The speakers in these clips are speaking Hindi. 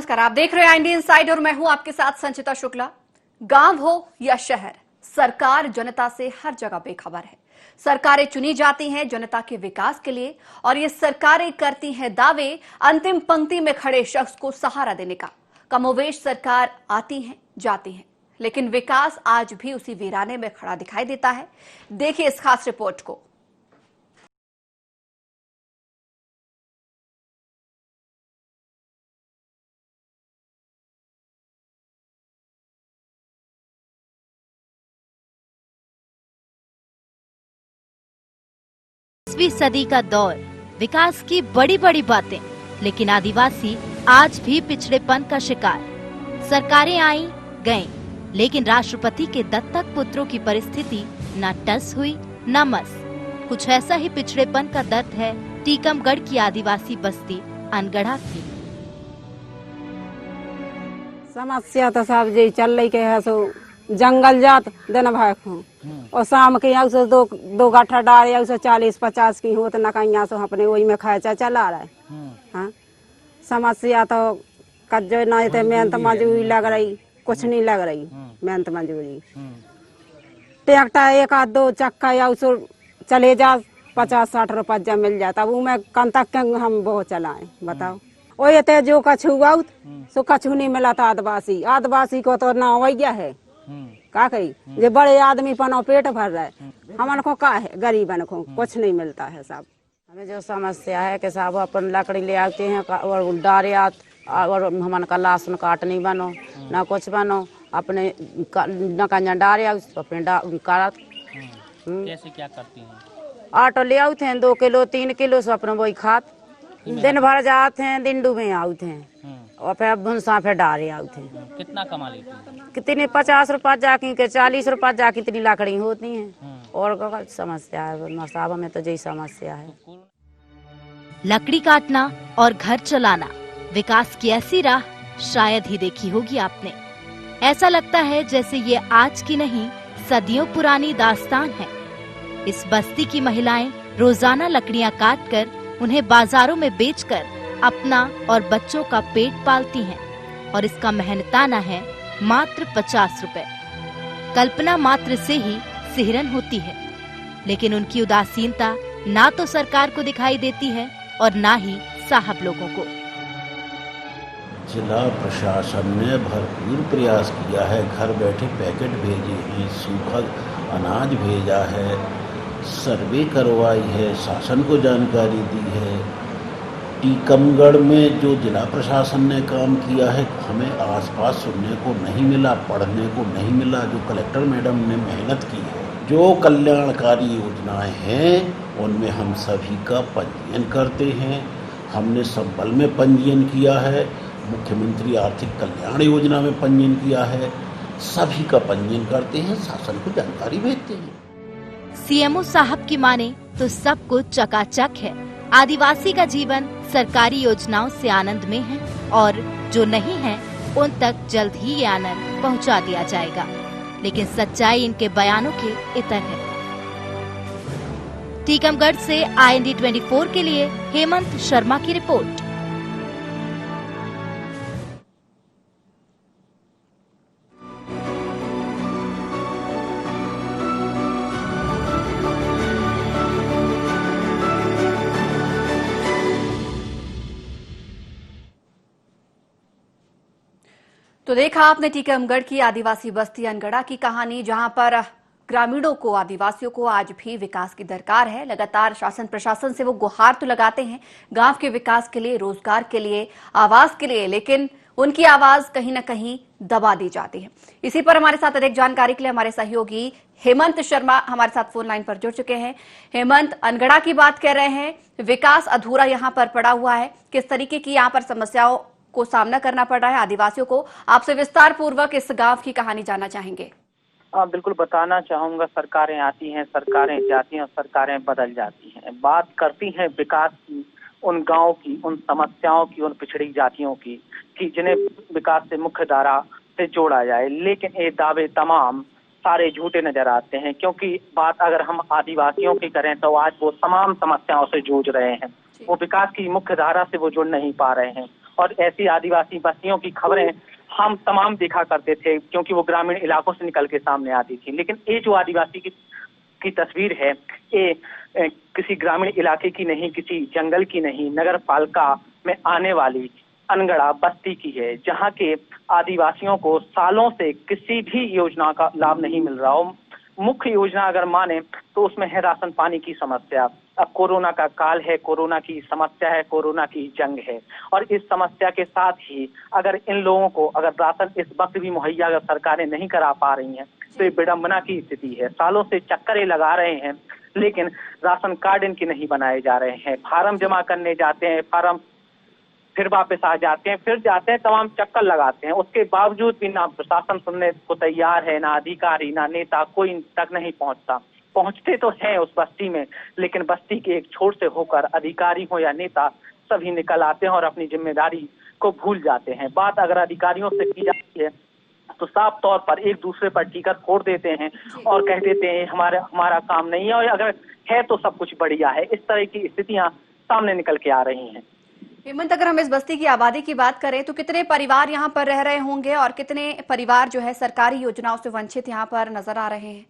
नमस्कार, आप देख रहे हैं इंडिया इनसाइड और मैं हूं आपके साथ संचिता शुक्ला। गांव हो या शहर, सरकार जनता से हर जगह बेखबर है। सरकारें चुनी जाती हैं जनता के विकास के लिए और ये सरकारें करती हैं दावे अंतिम पंक्ति में खड़े शख्स को सहारा देने का। कमोवेश सरकार आती है जाती है, लेकिन विकास आज भी उसी वीराने में खड़ा दिखाई देता है। देखिए इस खास रिपोर्ट को। सदी का दौर, विकास की बड़ी बड़ी बातें, लेकिन आदिवासी आज भी पिछड़ेपन का शिकार। सरकारें आई गईं, लेकिन राष्ट्रपति के दत्तक पुत्रों की परिस्थिति न टस हुई न मस। कुछ ऐसा ही पिछड़ेपन का दर्द है टीकमगढ़ की आदिवासी बस्ती अनगढ़ा की। समस्या तो सब जी चल रही के है, सो जंगल जात दिन भर और शाम के यहाँ से दो गाठा डाल या 40-50 की हो तो न कहीं से अपने वही में खर्चा चला रहा है। हाँ, समस्या तो कज्जो नहीं थे, मेहनत मजदूरी लग रही, कुछ नहीं लग रही मेहनत मजदूरी। ट्रैक्टर एक आध दो चक्का या उसे चले जा 50-60 रुपया जब मिल जाता, वो मैं कन तक हम बहुत चलाए बताओ। और ये ते जो कछु आउत सो कछु नहीं मिला था। आदिवासी को तो ना वैया है का कही, जो बड़े आदमी पनो पेट भर रहा है, हमन को का है गरीबन को कुछ नहीं मिलता है। सब हमें जो समस्या है कि साहब अपन लकड़ी ले आते हैं और डारे और हमन का लहसुन काट नहीं बनो ना कुछ बनो, अपने न कन्या डारे अपने काट। कैसे क्या करती हैं? ऑटो ले आते हैं 2 किलो 3 किलो से अपने वही खात दिन भर जाते हैं, दिन डूबे आते हैं और फिर भुंसा फिर डारे आते हैं। कितना कमा लेती हैं? कितने 50 रुपया जाकी के 40 रुपया जाकी इतनी लकड़ी होती हैं। और समस्या है साहब, में तो यही समस्या है। लकड़ी काटना और घर चलाना, विकास की ऐसी राह शायद ही देखी होगी आपने। ऐसा लगता है जैसे ये आज की नहीं सदियों पुरानी दास्तान है। इस बस्ती की महिलाएं रोजाना लकड़ियां काटकर उन्हें बाजारों में बेचकर अपना और बच्चों का पेट पालती हैं और इसका मेहनताना है मात्र 50 रुपए। कल्पना मात्र से ही सिहरन होती है, लेकिन उनकी उदासीनता ना तो सरकार को दिखाई देती है और ना ही साहब लोगों को। जिला प्रशासन ने भरपूर प्रयास किया है, घर बैठे पैकेट भेजे हैं, सूखा अनाज भेजा है, सर्वे करवाई है, शासन को जानकारी दी है। टीकमगढ़ में जो जिला प्रशासन ने काम किया है हमें आसपास सुनने को नहीं मिला, पढ़ने को नहीं मिला। जो कलेक्टर मैडम ने मेहनत की है, जो कल्याणकारी योजनाएं हैं उनमें हम सभी का पंजीयन करते हैं। हमने संबल में पंजीयन किया है, मुख्यमंत्री आर्थिक कल्याण योजना में पंजीयन किया है, सभी का पंजीयन करते हैं, शासन को जानकारी भेजते हैं। सीएमओ साहब की माने तो सब कुछ चकाचक है। आदिवासी का जीवन सरकारी योजनाओं से आनंद में है और जो नहीं है उन तक जल्द ही ये आनंद पहुंचा दिया जाएगा, लेकिन सच्चाई इनके बयानों के इतर है। टीकमगढ़ से IND 24 के लिए हेमंत शर्मा की रिपोर्ट। तो देखा आपने टीकमगढ़ की आदिवासी बस्ती अनगढ़ा की कहानी, जहां पर ग्रामीणों को, आदिवासियों को आज भी विकास की दरकार है। लगातार शासन प्रशासन से वो गुहार तो लगाते हैं गांव के विकास के लिए, रोजगार के लिए, आवास के लिए, लेकिन उनकी आवाज कहीं ना कहीं दबा दी जाती है। इसी पर हमारे साथ अधिक जानकारी के लिए हमारे सहयोगी हेमंत शर्मा हमारे साथ फोन लाइन पर जुड़ चुके हैं। हेमंत, अनगढ़ा की बात कर रहे हैं, विकास अधूरा यहाँ पर पड़ा हुआ है, किस तरीके की यहाँ पर समस्याओं को सामना करना पड़ रहा है आदिवासियों को, आपसे विस्तार पूर्वक इस गांव की कहानी जानना चाहेंगे। बिल्कुल बताना चाहूंगा। सरकारें आती हैं, सरकारें जाती हैं और सरकारें बदल जाती हैं। बात करती हैं विकास की, उन गांव की, उन समस्याओं की, उन पिछड़ी जातियों की कि जिन्हें विकास से मुख्य धारा से जोड़ा जाए, लेकिन ये दावे तमाम सारे झूठे नजर आते हैं। क्योंकि बात अगर हम आदिवासियों की करें तो आज वो तमाम समस्याओं से जूझ रहे हैं, वो विकास की मुख्य धारा से वो जुड़ नहीं पा रहे हैं। और ऐसी आदिवासी बस्तियों की खबरें हम तमाम देखा करते थे, क्योंकि वो ग्रामीण इलाकों से निकल के सामने आती थी। लेकिन ये जो आदिवासी की तस्वीर है, ये किसी ग्रामीण इलाके की नहीं, किसी जंगल की नहीं, नगर पालिका में आने वाली अनगढ़ा बस्ती की है, जहां के आदिवासियों को सालों से किसी भी योजना का लाभ नहीं मिल रहा हो। मुख्य योजना अगर माने तो उसमें है राशन पानी की समस्या। अब कोरोना का काल है, कोरोना की समस्या है, कोरोना की जंग है, और इस समस्या के साथ ही अगर इन लोगों को अगर राशन इस वक्त भी मुहैया अगर सरकारें नहीं करा पा रही हैं तो ये विडंबना की स्थिति है। सालों से चक्कर लगा रहे हैं, लेकिन राशन कार्ड इनके नहीं बनाए जा रहे हैं। फार्म जमा करने जाते हैं, फार्म फिर वापस आ जाते हैं, फिर जाते हैं, तमाम चक्कर लगाते हैं। उसके बावजूद भी ना प्रशासन सुनने को तैयार है, ना अधिकारी, ना नेता, कोई तक नहीं पहुंचता। पहुंचते तो हैं उस बस्ती में, लेकिन बस्ती के एक छोर से होकर अधिकारी हो या नेता सभी निकल आते हैं और अपनी जिम्मेदारी को भूल जाते हैं। बात अगर अधिकारियों से की जाती है तो साफ तौर पर एक दूसरे पर टीका फोड़ देते हैं और कह देते हैं हमारा काम नहीं है, और अगर है तो सब कुछ बढ़िया है। इस तरह की स्थितियां सामने निकल के आ रही हैं। हेमंत, अगर हम इस बस्ती की आबादी की बात करें तो कितने परिवार यहाँ पर रह रहे होंगे और कितने परिवार जो है सरकारी योजनाओं से वंचित यहाँ पर नजर आ रहे हैं?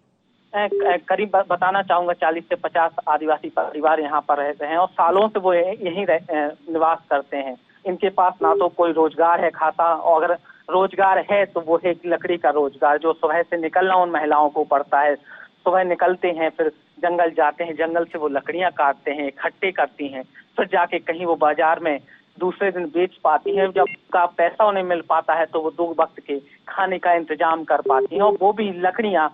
करीब बताना चाहूंगा 40 से 50 आदिवासी परिवार यहाँ पर रहते हैं, और सालों से वो यहीं निवास करते हैं। इनके पास ना तो कोई रोजगार है खासा, और अगर रोजगार है तो वो है लकड़ी का रोजगार, जो सुबह से निकलना उन महिलाओं को पड़ता है। सुबह निकलते हैं, फिर जंगल जाते हैं, जंगल से वो लकड़ियां काटते हैं, इकट्ठे करती हैं, फिर जाके कहीं वो बाजार में दूसरे दिन बेच पाती हैं। जब का पैसा उन्हें मिल पाता है तो वो 2 वक्त के खाने का इंतजाम कर पाती हैं, और वो भी लकड़ियां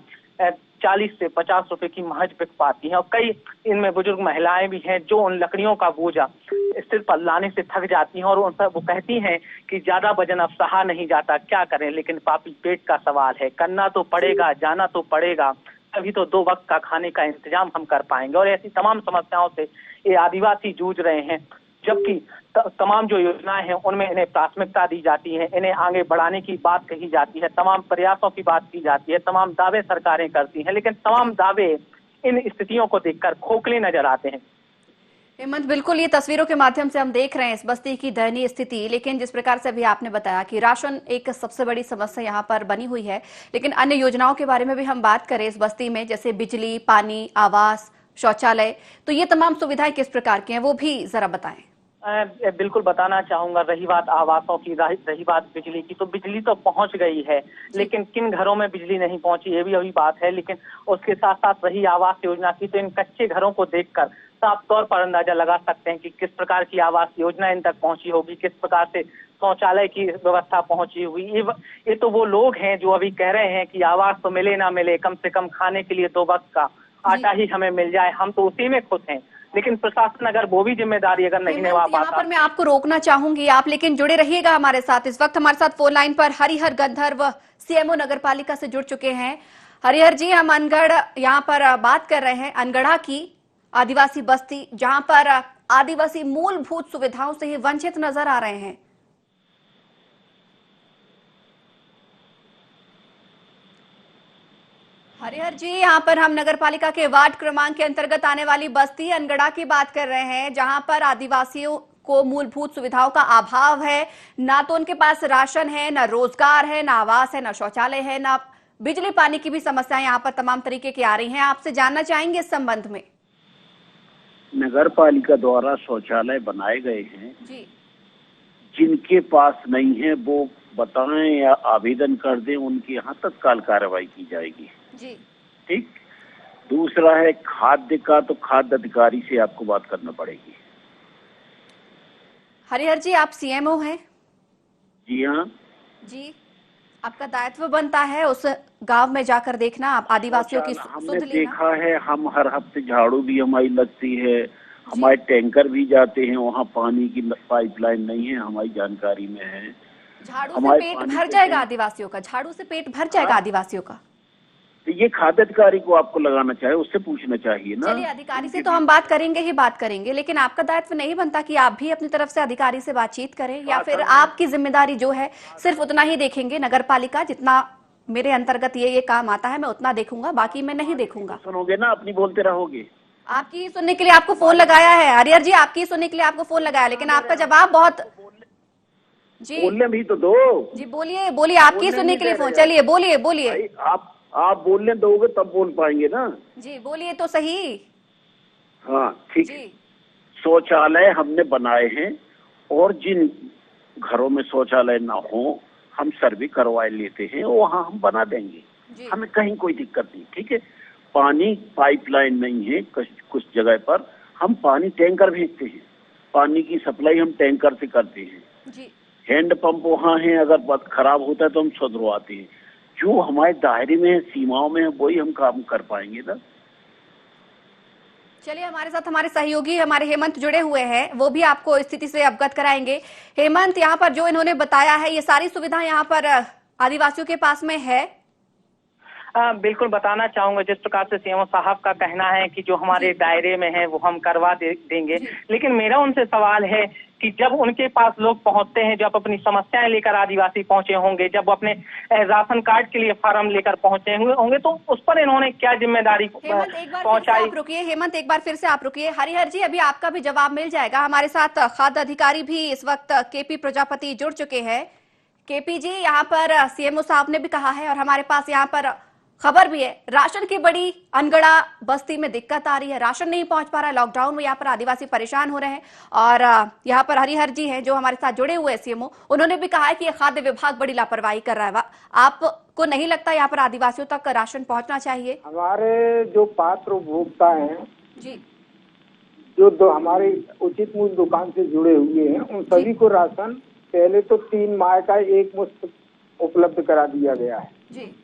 40 से 50 रुपए की महज बिक पाती हैं। और कई इनमें बुजुर्ग महिलाएं भी हैं जो उन लकड़ियों का बोझा सिर पर लाने से थक जाती हैं, और उनसे वो कहती हैं कि ज्यादा वजन अब सहा नहीं जाता, क्या करें, लेकिन पापी पेट का सवाल है, करना तो पड़ेगा, जाना तो पड़ेगा, तभी तो 2 वक्त का खाने का इंतजाम हम कर पाएंगे। और ऐसी तमाम समस्याओं से ये आदिवासी जूझ रहे हैं, जबकि तमाम जो योजनाएं हैं उनमें इन्हें प्राथमिकता दी जाती है, इन्हें आगे बढ़ाने की बात कही जाती है, तमाम प्रयासों की बात की जाती है, तमाम दावे सरकारें करती हैं, लेकिन तमाम दावे इन स्थितियों को देखकर खोखले नजर आते हैं। हेमंत, बिल्कुल ये तस्वीरों के माध्यम से हम देख रहे हैं इस बस्ती की दयनीय स्थिति। लेकिन जिस प्रकार से अभी आपने बताया कि राशन एक सबसे बड़ी समस्या यहाँ पर बनी हुई है, लेकिन अन्य योजनाओं के बारे में भी हम बात करें इस बस्ती में, जैसे बिजली, पानी, आवास, शौचालय, तो ये तमाम सुविधाएं किस प्रकार की हैं वो भी जरा बताएं। बिल्कुल बताना चाहूंगा। रही बात आवासों की, रही बात बिजली की, तो बिजली तो पहुंच गई है, लेकिन किन घरों में बिजली नहीं पहुंची ये भी अभी बात है। लेकिन उसके साथ साथ रही आवास योजना की, तो इन कच्चे घरों को देखकर साफ तौर पर अंदाजा लगा सकते हैं कि किस प्रकार की आवास योजना इन तक पहुंची होगी, किस प्रकार से शौचालय की व्यवस्था पहुंची हुई। ये तो वो लोग हैं जो अभी कह रहे हैं कि आवास तो मिले ना मिले, कम से कम खाने के लिए 2 वक्त का आटा ही हमें मिल जाए, हम तो उसी में खुश हैं। लेकिन प्रशासन अगर वो भी जिम्मेदारी अगर नहीं निभा पाता। यहाँ पर मैं आपको रोकना चाहूंगी, आप लेकिन जुड़े रहिएगा हमारे साथ। इस वक्त हमारे साथ फोन लाइन पर हरिहर गंधर्व सीएमओ नगर पालिका से जुड़ चुके हैं। हरिहर जी, हम अनगढ़ यहाँ पर बात कर रहे हैं, अनगढ़ा की आदिवासी बस्ती, जहां पर आदिवासी मूलभूत सुविधाओं से ही वंचित नजर आ रहे हैं। हरिहर जी, यहाँ पर हम नगर पालिका के वार्ड क्रमांक के अंतर्गत आने वाली बस्ती अनगढ़ा की बात कर रहे हैं, जहां पर आदिवासियों को मूलभूत सुविधाओं का अभाव है। ना तो उनके पास राशन है, ना रोजगार है, ना आवास है, ना शौचालय है, ना बिजली पानी की भी समस्याएं यहाँ पर तमाम तरीके की आ रही हैं। आपसे जानना चाहेंगे इस संबंध में। नगर पालिका द्वारा शौचालय बनाए गए हैं जी, जिनके पास नहीं है वो बताएं या आवेदन कर दें, उनके यहाँ तत्काल कार्रवाई की जाएगी जी। ठीक। दूसरा है खाद्य का, तो खाद्य अधिकारी से आपको बात करना पड़ेगी। हरिहर जी, आप सीएमओ हैं? जी हाँ जी, आपका दायित्व बनता है उस गांव में जाकर देखना, आप आदिवासियों की हमने सुध लेना। देखा है, हम हर हफ्ते झाड़ू भी हमारी लगती है, हमारे टैंकर भी जाते हैं, वहाँ पानी की पाइपलाइन नहीं है, हमारी जानकारी में है। झाड़ू से पेट भर जाएगा आदिवासियों का, झाड़ू से पेट भर जाएगा आदिवासियों का। तो ये खाद्य अधिकारी को आपको लगाना चाहिए, उससे पूछना चाहिए ना। चलिए, अधिकारी से तो हम बात करेंगे ही बात करेंगे, लेकिन आपका दायित्व नहीं बनता कि आप भी अपनी तरफ से अधिकारी से बातचीत करें, या फिर आपकी जिम्मेदारी जो है सिर्फ उतना ही देखेंगे नगर पालिका, जितना मेरे अंतर्गत ये काम आता है मैं उतना देखूंगा, बाकी मैं नहीं देखूंगा। सुनोगे ना, अपनी बोलते रहोगे। आपकी सुनने के लिए आपको फोन लगाया है हरिहर जी, आपकी सुनने के लिए आपको फोन लगाया, लेकिन आपका जवाब बहुत जी बोलने भी तो दो। जी, बोलिए बोलिए, आपकी बोलने सुनने नहीं के लिए दे फोन, रहे चलिए बोलिए बोलिए। भाई, आप बोलने दोगे तब बोल पाएंगे ना। जी बोलिए तो सही। हाँ ठीक है। जी शौचालय हमने बनाए हैं, और जिन घरों में शौचालय ना हो हम सर्वे करवा लेते हैं, वहाँ हम बना देंगे। जी हमें कहीं कोई दिक्कत नहीं, ठीक है। पानी पाइपलाइन नहीं है, कुछ जगह पर हम पानी टैंकर भेजते हैं, पानी की सप्लाई हम टैंकर से करते हैं। जी हैंडपंप वहाँ है, अगर खराब होता है तो हम सुधरवाते हैं। जो हमारे दायरे में है, सीमाओं में है, वही हम काम कर पाएंगे ना। चलिए, हमारे साथ हमारे सहयोगी हमारे हेमंत जुड़े हुए हैं, वो भी आपको स्थिति से अवगत कराएंगे। हेमंत, यहाँ पर जो इन्होंने बताया है, ये सारी सुविधा यहाँ पर आदिवासियों के पास में है? बिल्कुल बताना चाहूंगा, जिस प्रकार से सीएमओ साहब का कहना है कि जो हमारे दायरे में है वो हम करवा देंगे, लेकिन मेरा उनसे सवाल है कि जब उनके पास लोग पहुंचते हैं, जब अपनी समस्याएं लेकर आदिवासी पहुंचे होंगे, जब अपने राशन कार्ड के लिए फार्म लेकर पहुंचे होंगे, तो उस पर इन्होंने क्या जिम्मेदारी पहुंचाई? हेमंत, एक बार फिर से आप रुकिए। हरिहर जी, अभी आपका भी जवाब मिल जाएगा। हमारे साथ खाद्य अधिकारी भी इस वक्त केपी प्रजापति जुड़ चुके हैं। केपी जी, यहाँ पर सीएमओ साहब ने भी कहा है और हमारे पास यहाँ पर खबर भी है, राशन की बड़ी अनगढ़ा बस्ती में दिक्कत आ रही है, राशन नहीं पहुंच पा रहा है। लॉकडाउन में यहाँ पर आदिवासी परेशान हो रहे हैं। और यहाँ पर हरिहर जी हैं जो हमारे साथ जुड़े हुए हैं सीएमओ, उन्होंने भी कहा है कि ये खाद्य विभाग बड़ी लापरवाही कर रहा है। आपको नहीं लगता यहाँ पर आदिवासियों तक राशन पहुंचना चाहिए? हमारे जो पात्र उपभोक्ता हैं जी, जो हमारे उचित मूल्य दुकान से जुड़े हुए हैं, उन सभी को राशन पहले तो 3 माह का एक मुश्त उपलब्ध करा दिया गया है। जी,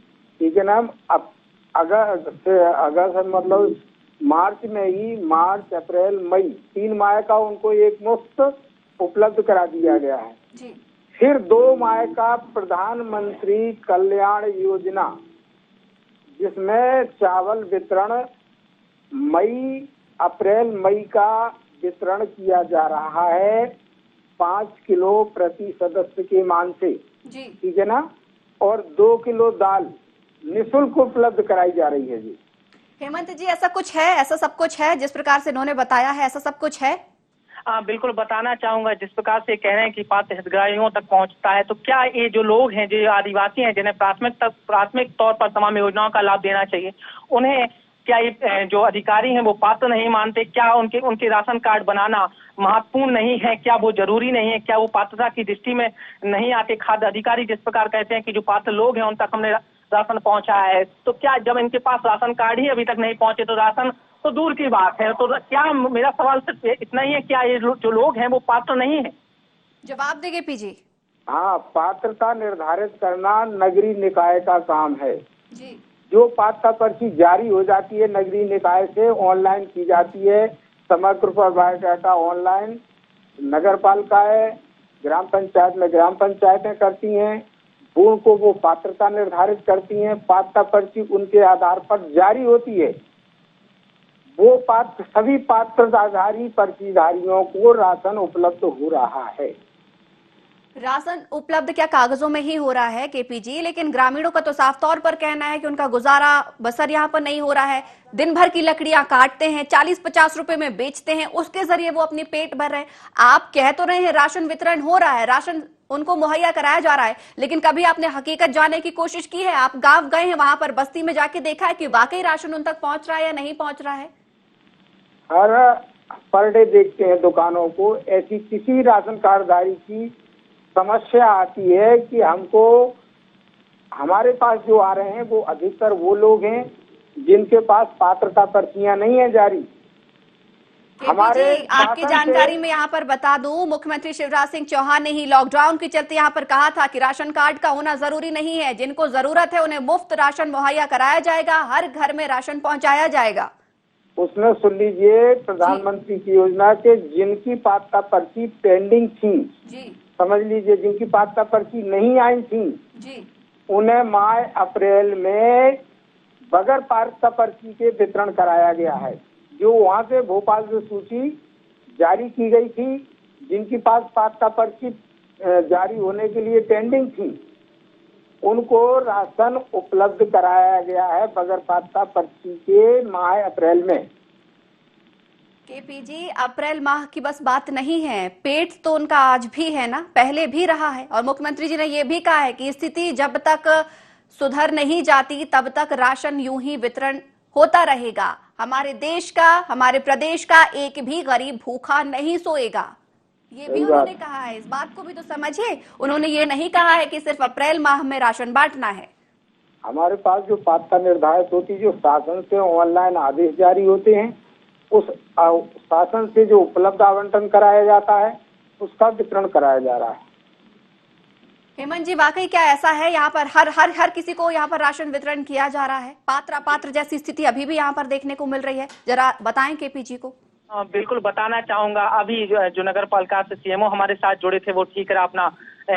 ठीक है ना। अब अगस्त मतलब मार्च में ही, मार्च अप्रैल मई 3 माह का उनको एक मुफ्त उपलब्ध करा दिया गया है। जी, फिर 2 माह का प्रधानमंत्री कल्याण योजना, जिसमें चावल वितरण अप्रैल मई का वितरण किया जा रहा है 5 किलो प्रति सदस्य के मान से। जी, ठीक है ना। और 2 किलो दाल निःशुल्क उपलब्ध कराई जा रही है जी। हेमंत जी, ऐसा कुछ है, ऐसा सब कुछ है जिस प्रकार से इन्होंने बताया है, ऐसा सब कुछ है? बिल्कुल बताना चाहूंगा, जिस प्रकार से कह रहे हैं कि पात्र हितग्राहियों तक पहुंचता है, तो क्या ये जो लोग हैं, जो आदिवासी हैं, जिन्हें प्राथमिक तौर पर तमाम योजनाओं का लाभ देना चाहिए, उन्हें क्या ये जो अधिकारी हैं वो पात्र नहीं मानते? क्या उनके राशन कार्ड बनाना महत्वपूर्ण नहीं है? क्या वो जरूरी नहीं है? क्या वो पात्रता की दृष्टि में नहीं आते? खाद्य अधिकारी जिस प्रकार कहते हैं कि जो पात्र लोग हैं उन तक हमने राशन पहुंचाया है, तो क्या जब इनके पास राशन कार्ड ही अभी तक नहीं पहुंचे तो राशन तो दूर की बात है? तो क्या, मेरा सवाल सिर्फ इतना ही है, क्या ये जो लोग हैं वो पात्र नहीं है? जवाब देंगे पीजी। हाँ, पात्रता निर्धारित करना नगरीय निकाय का काम है जी, जो पात्रता पर्ची जारी हो जाती है नगरीय निकाय से, ऑनलाइन की जाती है, समग्र पर बायोडाटा ऑनलाइन नगर पालिका है, ग्राम पंचायत में ग्राम पंचायतें करती हैं, उनको वो पात्रता निर्धारित करती हैं, पात्रता पर्ची उनके आधार पर जारी होती है। वो सभी पात्रताधारी पर्चीधारियों को राशन उपलब्ध हो रहा है। राशन उपलब्ध क्या कागजों में ही हो रहा है केपीजी, लेकिन ग्रामीणों का तो साफ तौर पर कहना है कि उनका गुजारा बसर यहाँ पर नहीं हो रहा है। दिन भर की लकड़ियां काटते हैं, 40-50 रुपए में बेचते हैं, उसके जरिए वो अपनी पेट भर रहे हैं। आप कह तो रहे हैं राशन वितरण हो रहा है, राशन उनको मुहैया कराया जा रहा है, लेकिन कभी आपने हकीकत जानने की कोशिश की है? आप गांव गए हैं, वहां पर बस्ती में जाके देखा है कि वाकई राशन उन तक पहुंच रहा है या नहीं पहुंच रहा है? हर पर डे देखते हैं दुकानों को। ऐसी किसी राशन कार्डधारी की समस्या आती है कि हमको, हमारे पास जो आ रहे हैं वो अधिकतर वो लोग हैं जिनके पास पात्रता पर्चियां नहीं है जारी। हमारे आपकी जानकारी में यहाँ पर बता दूं, मुख्यमंत्री शिवराज सिंह चौहान ने ही लॉकडाउन के चलते यहाँ पर कहा था कि राशन कार्ड का होना जरूरी नहीं है, जिनको जरूरत है उन्हें मुफ्त राशन मुहैया कराया जाएगा, हर घर में राशन पहुंचाया जाएगा। उसमें सुन लीजिए, प्रधानमंत्री की योजना के जिनकी पात्रता पर्ची पेंडिंग थी जी, समझ लीजिए, जिनकी पात्रता पर्ची नहीं आई थी जी, उन्हें मार्च अप्रैल में बगैर पात्रता पर्ची के वितरण कराया गया है। जो वहां से भोपाल से सूची जारी की गई थी, जिनकी पास पात्रता पर्ची जारी होने के लिए पेंडिंग थी, उनको राशन उपलब्ध कराया गया है बगैर पात्रता पर्ची के माह अप्रैल में। केपी जी, अप्रैल माह की बस बात नहीं है, पेट तो उनका आज भी है ना, पहले भी रहा है। और मुख्यमंत्री जी ने यह भी कहा है कि स्थिति जब तक सुधर नहीं जाती तब तक राशन यूं ही वितरण होता रहेगा। हमारे देश का, हमारे प्रदेश का एक भी गरीब भूखा नहीं सोएगा, ये भी उन्होंने कहा है। इस बात को भी तो समझिए, उन्होंने ये नहीं कहा है कि सिर्फ अप्रैल माह में राशन बांटना है। हमारे पास जो पात्रता निर्धारित होती है, जो शासन से ऑनलाइन आदेश जारी होते हैं, उस शासन से जो उपलब्ध आवंटन कराया जाता है उसका वितरण कराया जा रहा है। हेमंत जी, वाकई क्या ऐसा है यहाँ पर हर किसी को यहाँ पर राशन वितरण किया जा रहा है? पात्र अपात्र जैसी स्थिति अभी भी यहाँ पर देखने को मिल रही है, जरा बताएं केपी जी को। बिल्कुल बताना चाहूंगा। अभी जो नगर पालिका से सीएमओ हमारे साथ जुड़े थे, वो ठीक है अपना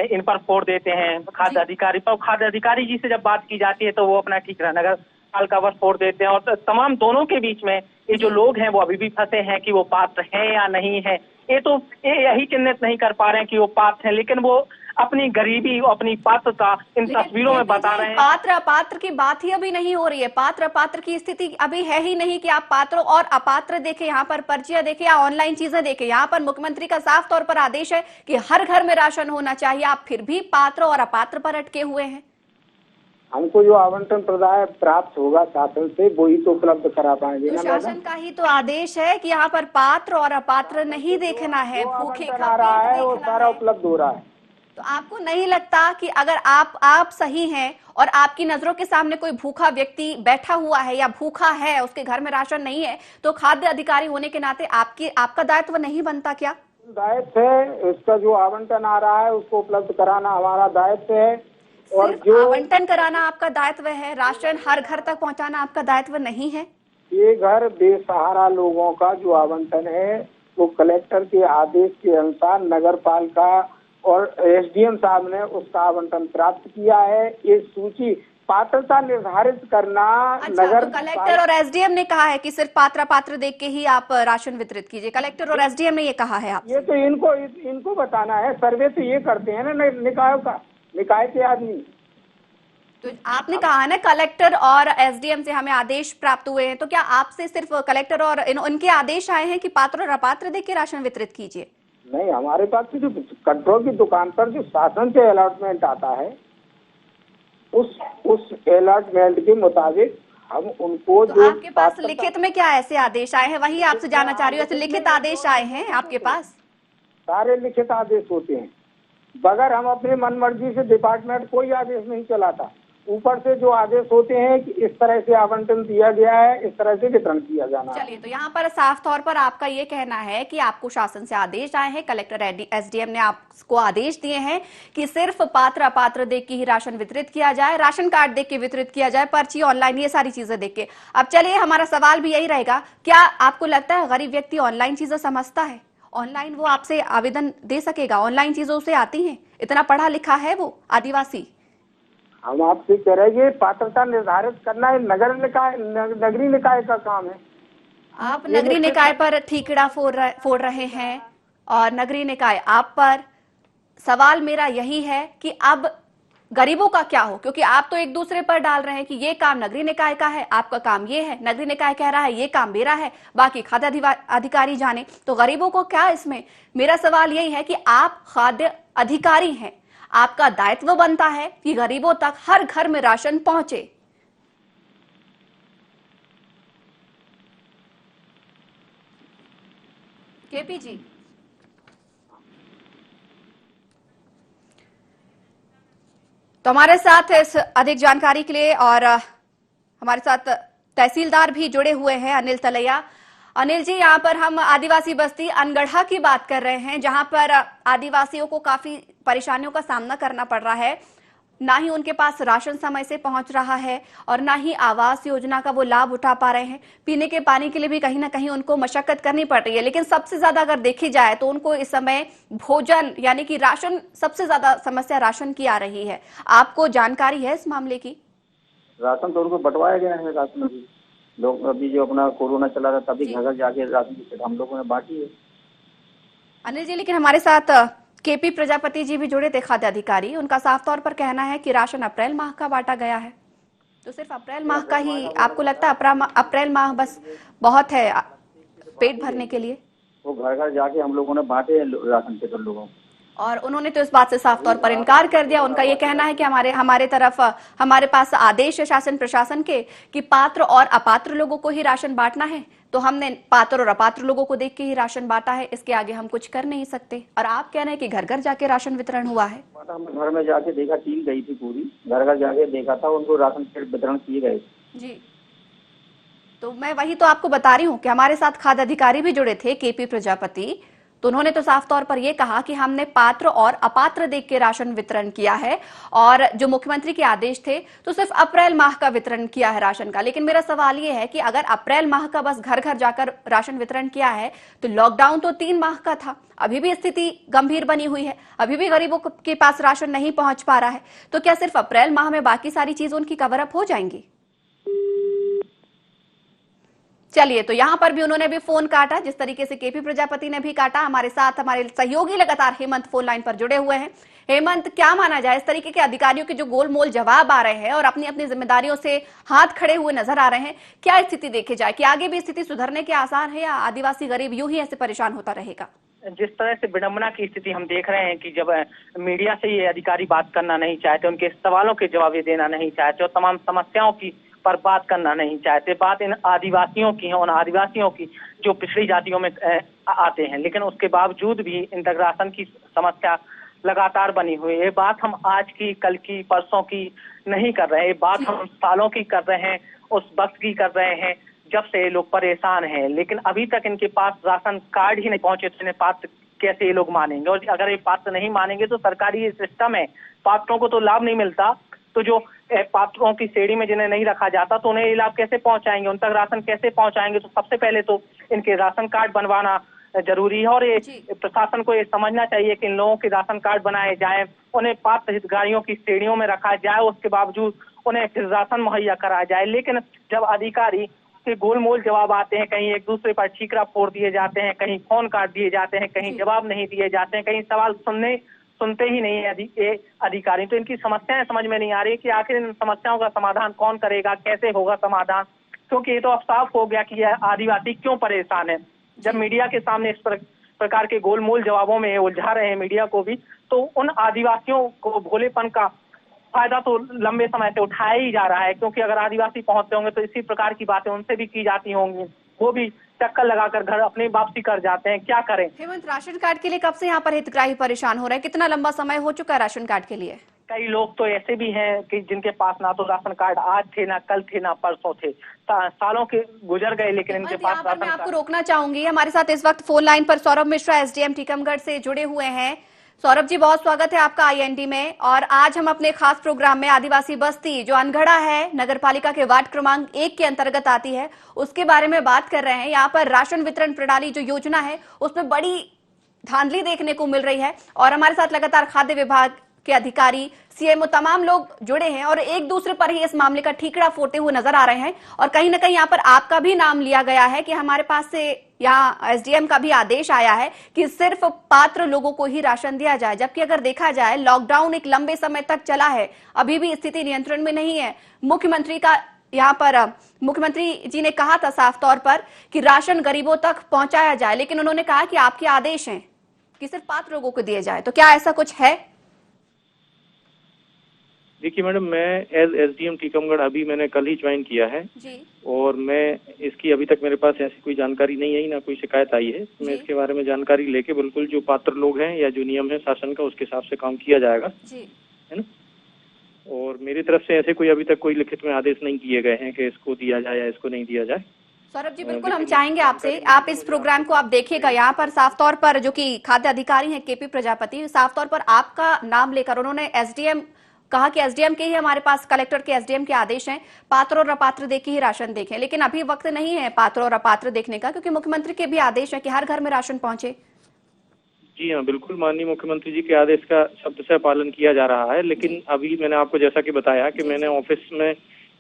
इन पर फोड़ देते हैं खाद्य अधिकारी पर। खाद्य अधिकारी जी से जब बात की जाती है तो वो अपना ठीक रहा, नगर पालिका पर फोड़ देते हैं। और तमाम दोनों के बीच में ये जो लोग हैं वो अभी भी फंसे हैं कि वो पात्र हैं या नहीं है। यही चिन्हित नहीं कर पा रहे हैं कि वो पात्र हैं, लेकिन वो अपनी गरीबी और अपनी पात्रता इन तस्वीरों में बता रहे हैं। पात्र अपात्र की बात ही अभी नहीं हो रही है, पात्र अपात्र की स्थिति अभी है ही नहीं कि आप पात्र और अपात्र देखें, यहाँ पर पर्चियां देखें या ऑनलाइन चीजें देखें। यहाँ पर मुख्यमंत्री का साफ तौर पर आदेश है कि हर घर में राशन होना चाहिए, आप फिर भी पात्र और अपात्र पर अटके हुए हैं। हमको जो आवंटन प्राप्त होगा शासन से वही तो उपलब्ध करा पाएंगे तो ना। शासन का ही तो आदेश है कि यहाँ पर पात्र और अपात्र नहीं देखना है, भूखे का आ रहा पेट है वो देखना सारा है। उपलब्ध हो रहा है। तो आपको नहीं लगता कि अगर आप सही हैं और आपकी नजरों के सामने कोई भूखा व्यक्ति बैठा हुआ है या भूखा है, उसके घर में राशन नहीं है, तो खाद्य अधिकारी होने के नाते आपका दायित्व नहीं बनता क्या? दायित्व है, इसका जो आवंटन आ रहा है उसको उपलब्ध कराना हमारा दायित्व है। और सिर्फ जो आवंटन कराना आपका दायित्व है, राशन हर घर तक पहुंचाना आपका दायित्व नहीं है? ये घर बेसहारा लोगों का जो आवंटन है वो कलेक्टर के आदेश के अनुसार नगर पालिका और एसडीएम साहब ने उसका आवंटन प्राप्त किया है। ये सूची पात्रता निर्धारित करना नगर तो कलेक्टर और एसडीएम ने कहा है कि सिर्फ पात्र देख के ही आप राशन वितरित कीजिए, कलेक्टर और एसडीएम ने ये कहा है आप? ये तो इनको बताना है, सर्वे तो ये करते हैं ना निकायों का, निकाय के आदमी। तो आपने कहा ना कलेक्टर और एसडीएम से हमें आदेश प्राप्त हुए हैं, तो क्या आपसे सिर्फ कलेक्टर और उनके आदेश आए हैं कि पात्र और अपात्र देख के राशन वितरित कीजिए? नहीं, हमारे पास जो कंट्रोल की दुकान पर जो शासन से अलॉटमेंट आता है उस अलॉटमेंट के मुताबिक हम उनको तो आपके पास लिखित में क्या ऐसे आदेश आए हैं, वही आपसे जानना चाह रही हूँ। ऐसे लिखित आदेश आए हैं आपके पास? सारे लिखित आदेश होते हैं, बगैर हम अपनी मनमर्जी से डिपार्टमेंट कोई आदेश नहीं चलाता। ऊपर से जो आदेश होते हैं कि इस तरह से आवंटन दिया गया है, इस तरह से वितरण किया जाना। चलिए, तो यहाँ पर साफ तौर पर आपका ये कहना है कि आपको शासन से आदेश आए हैं, कलेक्टर एसडीएम ने आपको आदेश दिए हैं कि सिर्फ पात्र अपात्र देख के ही राशन वितरित किया जाए, राशन कार्ड देख के वितरित किया जाए, पर्ची ऑनलाइन, ये सारी चीजें देख के। अब चलिए, हमारा सवाल भी यही रहेगा, क्या आपको लगता है गरीब व्यक्ति ऑनलाइन चीजें समझता है? ऑनलाइन वो आपसे आवेदन दे सकेगा? ऑनलाइन चीजों से आती हैं, इतना पढ़ा लिखा है वो आदिवासी? हम आपसे कह रहे हैं पात्रता निर्धारित करना है नगरीय निकाय का काम है। आप नगरीय निकाय पर ठीकड़ा फोड़ रहे हैं और नगरीय निकाय आप पर। सवाल मेरा यही है कि अब गरीबों का क्या हो, क्योंकि आप तो एक दूसरे पर डाल रहे हैं कि ये काम नगरीय निकाय का है, आपका काम ये है, नगरीय निकाय कह रहा है ये काम मेरा है, बाकी खाद्य अधिकारी जाने। तो गरीबों को क्या इसमें? मेरा सवाल यही है कि आप खाद्य अधिकारी हैं, आपका दायित्व बनता है कि गरीबों तक हर घर में राशन पहुंचे। केपी जी, तो हमारे साथ इस अधिक जानकारी के लिए और हमारे साथ तहसीलदार भी जुड़े हुए हैं, अनिल तलैया। अनिल जी, यहाँ पर हम आदिवासी बस्ती अनगढ़ा की बात कर रहे हैं, जहां पर आदिवासियों को काफी परेशानियों का सामना करना पड़ रहा है। ना ही उनके पास राशन समय से पहुंच रहा है और ना ही आवास योजना का वो लाभ उठा पा रहे हैं। पीने के पानी के लिए भी कहीं ना कहीं उनको मशक्कत करनी पड़ रही है। लेकिन सबसे ज्यादा अगर देखी जाए तो उनको इस समय भोजन यानी कि राशन, सबसे ज्यादा समस्या राशन की आ रही है। आपको जानकारी है इस मामले की? राशन तो उनको बंटवाया गया है, राशन अभी लोग अभी जो अपना कोरोना चला था तभी घर घर जाके राशन की हम लोगों ने बांटी है। अनिल जी, लेकिन हमारे साथ केपी प्रजापति जी भी जुड़े थे, खाद्य अधिकारी। उनका साफ तौर पर कहना है कि राशन अप्रैल माह का बांटा गया है। तो सिर्फ अप्रैल माह का ही आपको लगता है? अप्रैल माह बस बहुत है? पेट भरने के लिए? वो घर घर जाके हम लोगों ने बांटे राशन के लोगों को। और उन्होंने तो इस बात से साफ तौर पर इनकार कर दिया। उनका ये कहना है कि हमारे पास आदेश है शासन प्रशासन के कि पात्र और अपात्र लोगों को ही राशन बांटना है, तो हमने पात्र और अपात्र लोगों को देख के ही राशन बांटा है, इसके आगे हम कुछ कर नहीं सकते। और आप कह रहे हैं कि घर घर जाके राशन वितरण हुआ है? हम घर में जाके देखा, टीम गई थी पूरी, घर घर जाके देखा था, उनको राशन के वितरण किए गए जी। तो मैं वही तो आपको बता रही हूँ कि हमारे साथ खाद्य अधिकारी भी जुड़े थे, केपी प्रजापति, तो उन्होंने तो साफ तौर पर यह कहा कि हमने पात्र और अपात्र देख के राशन वितरण किया है, और जो मुख्यमंत्री के आदेश थे तो सिर्फ अप्रैल माह का वितरण किया है राशन का। लेकिन मेरा सवाल यह है कि अगर अप्रैल माह का बस घर घर जाकर राशन वितरण किया है, तो लॉकडाउन तो 3 माह का था, अभी भी स्थिति गंभीर बनी हुई है, अभी भी गरीबों के पास राशन नहीं पहुंच पा रहा है, तो क्या सिर्फ अप्रैल माह में बाकी सारी चीजें उनकी कवर अप हो जाएंगी? चलिए, तो यहां पर भी उन्होंने भी फोन काटा, जिस तरीके से केपी प्रजापति ने भी काटा। हमारे साथ हमारे सहयोगी लगातार हेमंत फोन लाइन पर जुड़े हुए हैं। हेमंत, क्या माना जाए, इस तरीके के अधिकारियों के जो गोलमोल जवाब आ रहे हैं और अपनी अपनी जिम्मेदारियों से हाथ खड़े हुए नजर आ रहे हैं, क्या स्थिति देखी जाए कि आगे भी स्थिति सुधरने के आसार है या आदिवासी गरीब यूं ही ऐसे परेशान होता रहेगा? जिस तरह से विडंबना की स्थिति हम देख रहे हैं कि जब मीडिया से ये अधिकारी बात करना नहीं चाहते, उनके सवालों के जवाब देना नहीं चाहते और तमाम समस्याओं की पर बात करना नहीं चाहते, बात इन आदिवासियों की है, उन आदिवासियों की जो पिछड़ी जातियों में आते हैं, लेकिन उसके बावजूद भी इंटीग्रेशन की समस्या लगातार बनी हुई है। बात हम आज की, कल की, परसों की नहीं कर रहे हैं, बात हम सालों की कर रहे हैं, उस वक्त की कर रहे हैं जब से लोग परेशान हैं। लेकिन अभी तक इनके पास राशन कार्ड ही नहीं पहुंचे, तो इन्हें पात्र कैसे ये लोग मानेंगे? और अगर ये पात्र नहीं मानेंगे तो सरकारी सिस्टम है, पात्रों को तो लाभ नहीं मिलता, तो जो पात्रों की श्रेणी में जिन्हें नहीं रखा जाता तो उन्हें ये लाभ कैसे पहुंचाएंगे, उन तक राशन कैसे पहुंचाएंगे? तो सबसे पहले तो इनके राशन कार्ड बनवाना जरूरी है, और ये प्रशासन को ये समझना चाहिए कि इन लोगों के राशन कार्ड बनाए जाए, उन्हें पात्र हितग्राहियों की श्रेणियों में रखा जाए, उसके बावजूद उन्हें फिर राशन मुहैया कराया जाए। लेकिन जब अधिकारी के गोलमोल जवाब आते हैं, कहीं एक दूसरे पर ठीकरा फोड़ दिए जाते हैं, कहीं फोन काट दिए जाते हैं, कहीं जवाब नहीं दिए जाते हैं, कहीं सवाल सुनते ही नहीं है अधिकारी, तो इनकी समस्याएं समझ में नहीं आ रही कि आखिर इन समस्याओं का समाधान कौन करेगा, कैसे होगा समाधान? क्योंकि ये तो अब साफ हो गया कि यह आदिवासी क्यों परेशान है। जब मीडिया के सामने इस प्रकार के गोलमोल जवाबों में उलझा रहे हैं मीडिया को भी, तो उन आदिवासियों को भोलेपन का फायदा तो लंबे समय से उठाया ही जा रहा है, क्योंकि अगर आदिवासी पहुंचते होंगे तो इसी प्रकार की बातें उनसे भी की जाती होंगी, वो भी चक्कर लगाकर घर अपनी वापसी कर जाते हैं। क्या करें? हेमंत, राशन कार्ड के लिए कब से यहाँ पर हितग्राही परेशान हो रहे हैं? कितना लंबा समय हो चुका है राशन कार्ड के लिए? कई लोग तो ऐसे भी हैं कि जिनके पास ना तो राशन कार्ड आज थे, ना कल थे, ना परसों थे, सालों के गुजर गए, लेकिन इनके पास राशन कार्ड। मैं आपको रोकना चाहूंगी, हमारे साथ इस वक्त फोन लाइन पर सौरभ मिश्रा एसडीएम टीकमगढ़ से जुड़े हुए हैं। सौरभ जी, बहुत स्वागत है आपका आईएनडी में। और आज हम अपने खास प्रोग्राम में आदिवासी बस्ती जो अनगढ़ा है, नगर पालिका के वार्ड क्रमांक 1 के अंतर्गत आती है, उसके बारे में बात कर रहे हैं। यहाँ पर राशन वितरण प्रणाली जो योजना है उसमें बड़ी धांधली देखने को मिल रही है, और हमारे साथ लगातार खाद्य विभाग के अधिकारी, सीएमओ, तमाम लोग जुड़े हैं और एक दूसरे पर ही इस मामले का ठीकरा फोड़ते हुए नजर आ रहे हैं। और कहीं ना कहीं यहाँ पर आपका भी नाम लिया गया है कि हमारे पास से यहाँ एसडीएम का भी आदेश आया है कि सिर्फ पात्र लोगों को ही राशन दिया जाए, जबकि अगर देखा जाए लॉकडाउन एक लंबे समय तक चला है, अभी भी स्थिति नियंत्रण में नहीं है। मुख्यमंत्री जी ने कहा था साफ तौर पर कि राशन गरीबों तक पहुंचाया जाए, लेकिन उन्होंने कहा कि आपके आदेश हैं कि सिर्फ पात्र लोगों को दिए जाए, तो क्या ऐसा कुछ है? देखिए मैडम, मैं एज एसडीएम टीकमगढ़ अभी मैंने कल ही ज्वाइन किया है जी। और मैं इसकी अभी तक मेरे पास ऐसी कोई जानकारी नहीं आई, ना कोई शिकायत आई है। मैं इसके बारे में जानकारी लेके बिल्कुल जो पात्र लोग हैं या जो नियम है शासन का, उसके हिसाब से काम किया जाएगा जी। है ना? और मेरी तरफ से ऐसे कोई अभी तक कोई लिखित में आदेश नहीं किए गए हैं कि इसको दिया जाए या इसको नहीं दिया जाए। सौरभ जी, बिल्कुल हम चाहेंगे आपसे, आप इस प्रोग्राम को आप देखिएगा। यहाँ पर साफ तौर पर जो कि खाद्य अधिकारी हैं केपी प्रजापति, साफ तौर पर आपका नाम लेकर उन्होंने एसडीएम कहा कि एसडीएम के ही हमारे पास, कलेक्टर के एसडीएम के आदेश हैं, पात्र और अपात्र देख ही राशन देखें। लेकिन अभी वक्त नहीं है पात्र और अपात्र देखने का, क्योंकि मुख्यमंत्री के भी आदेश है कि हर घर में राशन पहुंचे। जी हाँ, बिल्कुल माननीय मुख्यमंत्री जी के आदेश का शब्द से पालन किया जा रहा है। लेकिन अभी मैंने आपको जैसा कि बताया कि मैंने ऑफिस में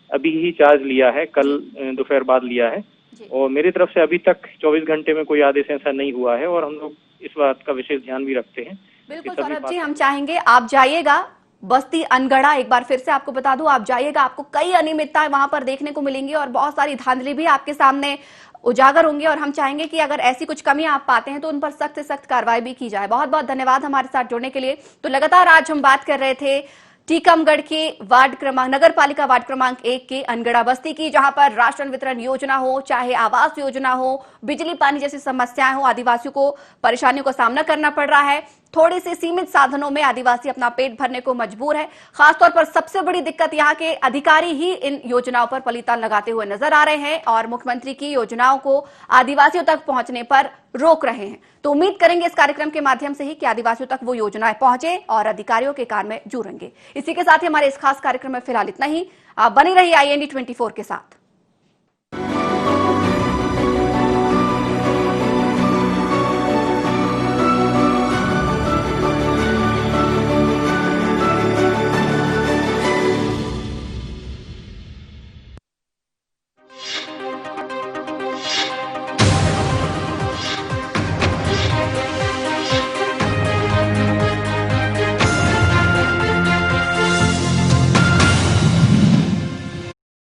अभी ही चार्ज लिया है, कल दोपहर बाद लिया है, और मेरी तरफ से अभी तक 24 घंटे में कोई आदेश ऐसा नहीं हुआ है, और हम लोग इस बात का विशेष ध्यान भी रखते हैं। बिल्कुल सौरभ जी, हम चाहेंगे आप जाइएगा बस्ती अनगढ़ा, एक बार फिर से आपको बता दूं, आप जाइएगा, आपको कई अनियमितताएं वहां पर देखने को मिलेंगी और बहुत सारी धांधली भी आपके सामने उजागर होंगे और हम चाहेंगे कि अगर ऐसी कुछ कमियां आप पाते हैं तो उन पर सख्त से सख्त कार्रवाई भी की जाए। बहुत बहुत धन्यवाद हमारे साथ जुड़ने के लिए। तो लगातार आज हम बात कर रहे थे टीकमगढ़ के नगर पालिका वार्ड क्रमांक 1 के अनगढ़ा बस्ती की, जहां पर राशन वितरण योजना हो, चाहे आवास योजना हो, बिजली पानी जैसी समस्याएं हो, आदिवासियों को परेशानियों का सामना करना पड़ रहा है। थोड़े से सीमित साधनों में आदिवासी अपना पेट भरने को मजबूर है। खासतौर पर सबसे बड़ी दिक्कत यहाँ के अधिकारी ही इन योजनाओं पर पलीता लगाते हुए नजर आ रहे हैं और मुख्यमंत्री की योजनाओं को आदिवासियों तक पहुंचने पर रोक रहे हैं। तो उम्मीद करेंगे इस कार्यक्रम के माध्यम से ही कि आदिवासियों तक वो योजनाएं पहुंचे और अधिकारियों के कार्य में जुड़ेंगे। इसी के साथ ही हमारे इस खास कार्यक्रम में फिलहाल इतना ही। आप बने रहिए IND 24 के साथ।